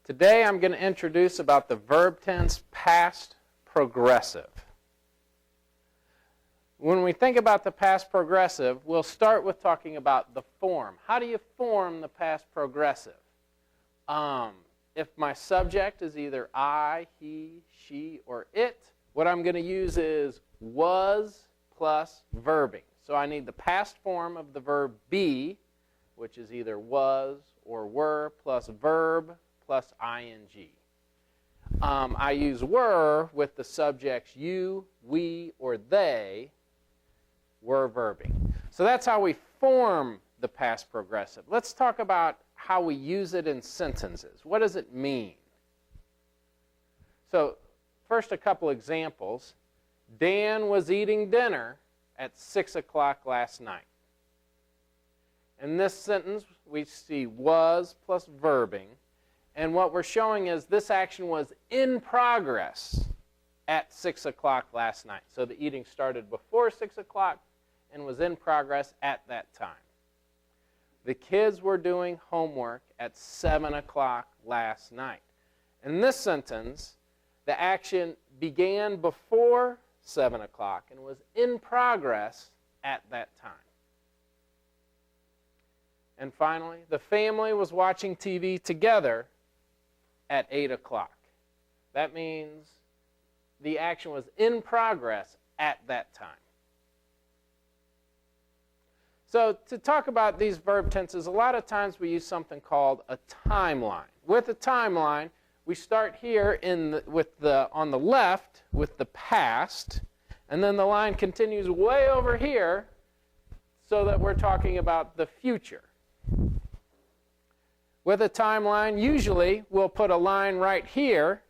Today I'm going to introduce about the verb tense past progressive. When we think about the past progressive, we'll start with talking about the form. How do you form the past progressive? If my subject is either I, he, she, or it, what I'm going to use is was plus verbing. So I need the past form of the verb be, which is either was or were, plus verb plus ing. I use were with the subjects you, we, or they, were verbing. So that's how we form the past progressive. Let's talk about how we use it in sentences. What does it mean? So first, a couple examples. Dan was eating dinner at 6 o'clock last night. In this sentence, we see was plus verbing. And what we're showing is this action was in progress at 6 o'clock last night. So the eating started before 6 o'clock and was in progress at that time. The kids were doing homework at 7 o'clock last night. In this sentence, the action began before 7 o'clock and was in progress at that time. And finally, the family was watching TV together at 8 o'clock. That means the action was in progress at that time. So to talk about these verb tenses, a lot of times we use something called a timeline. With a timeline, we start here on the left with the past, and then the line continues way over here so that we're talking about the future. With a timeline, usually we'll put a line right here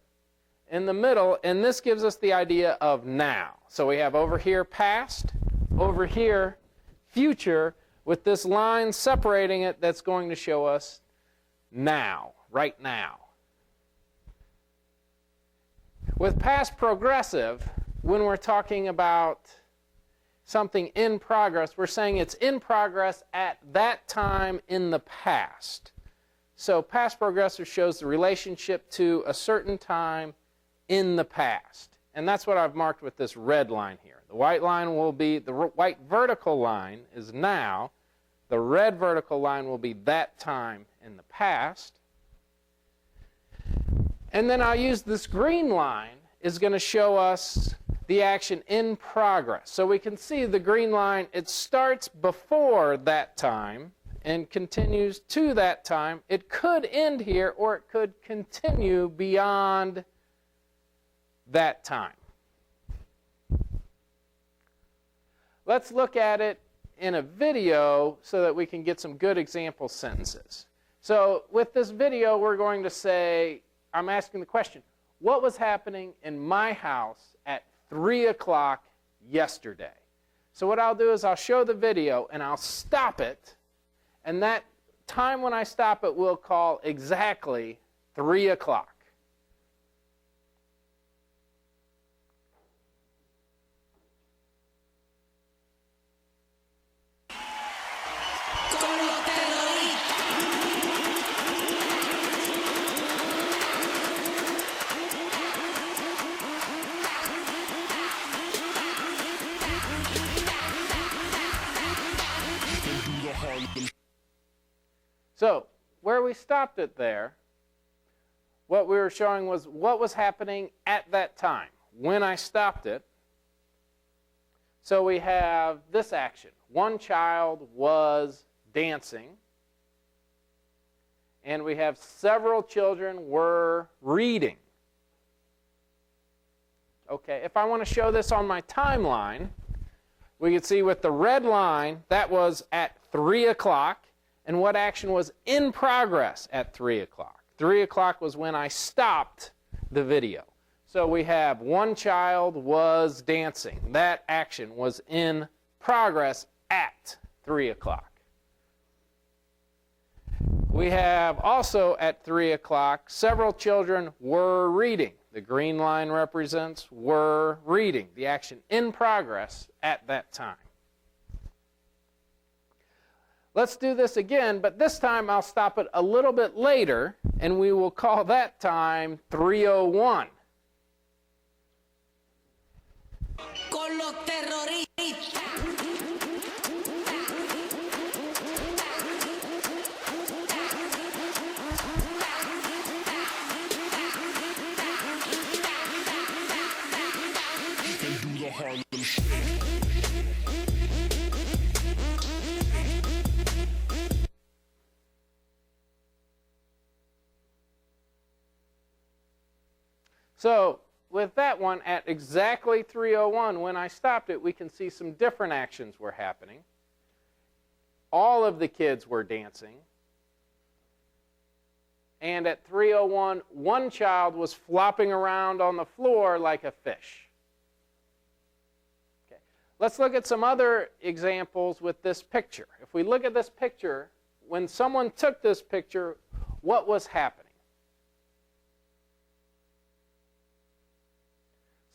in the middle, and this gives us the idea of now. So we have over here past, over here future, with this line separating it that's going to show us now, right now. With past progressive, when we're talking about something in progress, we're saying it's in progress at that time in the past. So past progressive shows the relationship to a certain time in the past. And that's what I've marked with this red line here. The white line will be, the white vertical line is now. The red vertical line will be that time in the past. And then I'll use this green line is going to show us the action in progress. So we can see the green line, it starts before that time and continues to that time. It could end here or it could continue beyond that time. Let's look at it in a video so that we can get some good example sentences. So with this video, we're going to say, I'm asking the question, what was happening in my house at 3 o'clock yesterday? So what I'll do is I'll show the video and I'll stop it, and that time when I stop it we'll call exactly 3 o'clock. So, where we stopped it there, what we were showing was what was happening at that time, when I stopped it. So we have this action. One child was dancing, and we have several children were reading. Okay, if I want to show this on my timeline, we can see with the red line, that was at 3 o'clock. And what action was in progress at 3 o'clock? 3 o'clock was when I stopped the video. So we have one child was dancing. That action was in progress at 3 o'clock. We have also at 3 o'clock, several children were reading. The green line represents were reading, the action in progress at that time. Let's do this again, but this time I'll stop it a little bit later, and we will call that time 3:01. Con los terroristas. So with that one, at exactly 3:01, when I stopped it, we can see some different actions were happening. All of the kids were dancing. And at 3:01, one child was flopping around on the floor like a fish. Okay. Let's look at some other examples with this picture. If we look at this picture, when someone took this picture, what was happening?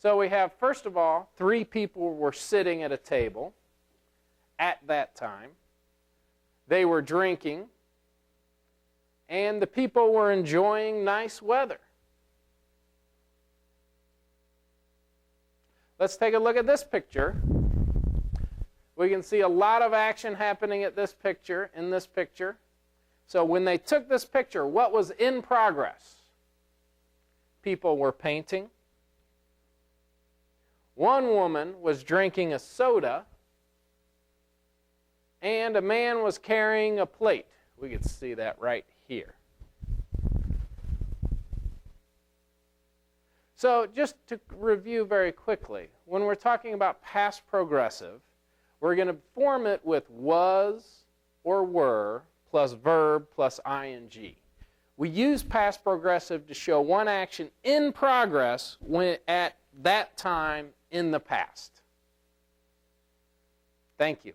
So we have, first of all, 3 people were sitting at a table at that time. They were drinking, and the people were enjoying nice weather. Let's take a look at this picture. We can see a lot of action happening at this picture, in this picture. So when they took this picture, what was in progress? People were painting. One woman was drinking a soda, and a man was carrying a plate. We can see that right here. So just to review very quickly, when we're talking about past progressive, we're going to form it with was or were plus verb plus ing. We use past progressive to show one action in progress when at that time in the past. Thank you.